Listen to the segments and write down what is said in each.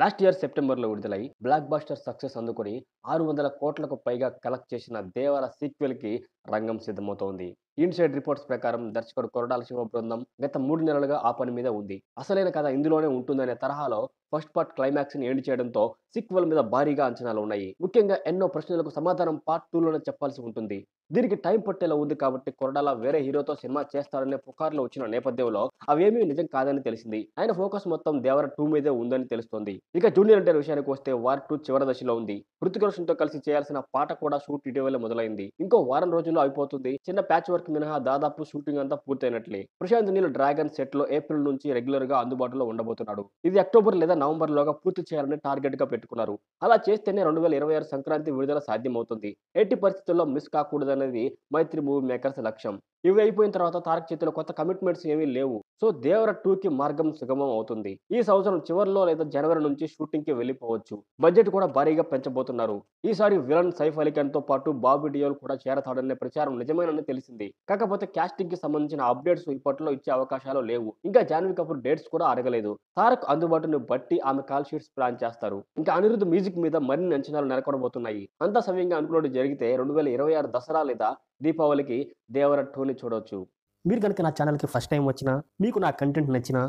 Last year సెప్టెంబర్‌లో విడుదలై block buster success అందుకొని 600 కోట్లకు పైగా కలెక్ట్ చేసిన 'దేవర' సీక్వెల్‌కి రంగం సిద్ధమవుతోంది. ఇన్సైడ్ రిపోర్ట్స్ ప్రకారం దర్శకుడు కొరటాల శివ బృందం గత 3 నెలలుగా ఆ పని మీద ఉంది. అసలైన కథ ఇందులోనే ఉంటుందనే తరహాలో ఫస్ట్ పార్ట్ క్లైమాక్స్‌ని ఎండ్ చేయడంతో సీక్వెల్ మీద భారీగా అంచనాలున్నాయి. ముఖ్యంగా ఎన్నో ప్రశ్నలకు సమాధానం పార్ట్ 2లోనే చెప్పాల్సి ఉంటుంది. దీనికి టైం పట్టేలా ఉంది కాబట్టి కొరటాల వేరే హీరోతో సినిమా చేస్తాడనే పుకార్లు వచ్చిన నేపథ్యంలో అవేమీ నిజం కాదని తెలిసింది. ఆయన ఫోకస్ మొత్తం 'దేవర 2' మీదే ఉందని తెలుస్తోంది. ఇక జూనియర్ ఎన్టీఆర్ విషయానికి వస్తే వార్ 2 చివరి దశలో ఉంది. హృతిక్ రోషన్‌తో కలిసి చేయాల్సిన పాట కూడా షూట్ ఇటీవలే మొదలైంది. ఇంకో వారం రోజుల్లో అయిపోతుంది. చిన్న ప్యాచ్ వర్క్ మినహా దాదాపు షూటింగ్ అంతా పూర్తయినట్లే. ప్రశాంత్ నీల్ డ్రాగన్ సెట్‌లో ఏప్రిల్ నుంచి రెగ్యులర్‌గా అందుబాటులో ఉండబోతున్నాడు. ఇది అక్టోబర్ లేదా నవంబర్‌లోగా పూర్తి చేయాలని టార్గెట్‌గా పెట్టుకున్నారు. అలా చేస్తేనే 2026 సంక్రాంతి విడుదల సాధ్యమవుతుంది. ఎట్టి పరిస్థితుల్లో మిస్ కాకూడదనేది మైత్రి మూవీ మేకర్స్ లక్ష్యం. ఇవి అయిపోయిన తర్వాత తారక్ చేతిలో కొత్త కమిట్మెంట్స్ ఏమీ లేవు. సో 'దేవర 2'కి మార్గం సుగమం అవుతుంది. ఈ సంవత్సరం చివర్లో లేదా జనవరి నుంచి షూటింగ్‌కి వెళ్ళిపోవచ్చు. బడ్జెట్ కూడా భారీగా పెంచబోతున్నారు. ఈసారి విలన్ సైఫ్ అలీ ఖాన్‌తో పాటు బాబీ డియోల్ కూడా చేరతాడనే ప్రచారం నిజమేనని తెలిసింది. కాకపోతే కాస్టింగ్‌కి సంబంధించిన అప్డేట్స్ ఇప్పట్లో ఇచ్చే అవకాశాలు లేవు. ఇంకా జాహ్నవి కపూర్ డేట్స్ కూడా అడగలేదు. తారక్ అందుబాటుని బట్టి ఆమె కాల్ షీట్స్ ప్లాన్ చేస్తారు. ఇంకా అనిరుద్ మ్యూజిక్ మీద మరిన్ని అంచనాలు నెలకొనబోతున్నాయి. అంతా సవ్యంగా అనుకున్నట్టు జరిగితే 2026 దసరా లేదా దీపావళికి 'దేవర 2'ని చూడొచ్చు. మీరు గనుక నా ఛానల్‌కి ఫస్ట్ టైమ్ వచ్చినా, మీకు నా కంటెంట్ నచ్చినా,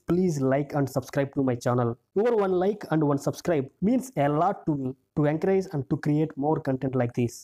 please like and subscribe to my channel. Your one like and one subscribe means a lot to me to encourage and to create more content like this.